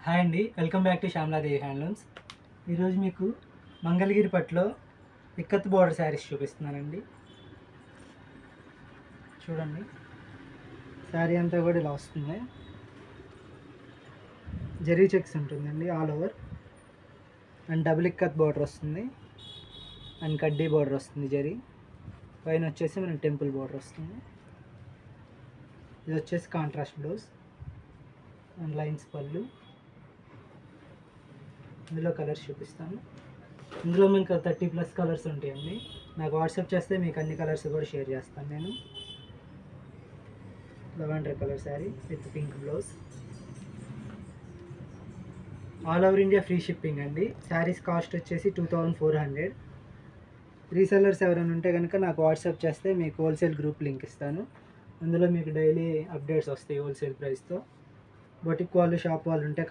Hi అండి, welcome back to Shyamala Devi handlooms. ఈరోజు మీకు మంగళగిరి పట్టులో ఇక్కత్ బోర్డర్ శారీస్ చూపిస్తున్నానండి. చూడండి, శారీ అంతా కూడా ఇలా వస్తుంది. జరీ చెక్స్ ఉంటుందండి all over, and double ikat border వస్తుంది, అండ్ కడ్డీ బోర్డర్ వస్తుంది. జరీ పైన వచ్చేసి మనకి టెంపుల్ బోర్డర్ వస్తుంది. ఇది వచ్చేసి కాంట్రాస్ట్ బ్లౌజ్ అండ్ లైన్స్ పళ్ళు. ఇందులో కలర్స్ చూపిస్తాను. ఇందులో మీకు 30+ కలర్స్ ఉంటాయండి. నాకు వాట్సాప్ చేస్తే మీకు అన్ని కలర్స్ కూడా షేర్ చేస్తాను నేను. Lavender colour sari with pink blouse. All over India free shipping అండి. శారీస్ కాస్ట్ వచ్చేసి 2400. రీసెల్లర్స్ ఎవరైనా ఉంటే కనుక నాకు వాట్సాప్ చేస్తే మీకు హోల్సేల్ గ్రూప్ లింక్ ఇస్తాను. అందులో మీకు డైలీ అప్డేట్స్ వస్తాయి హోల్సేల్ ప్రైస్తో. బొటిక్ వాళ్ళు, షాప్ వాళ్ళు ఉంటే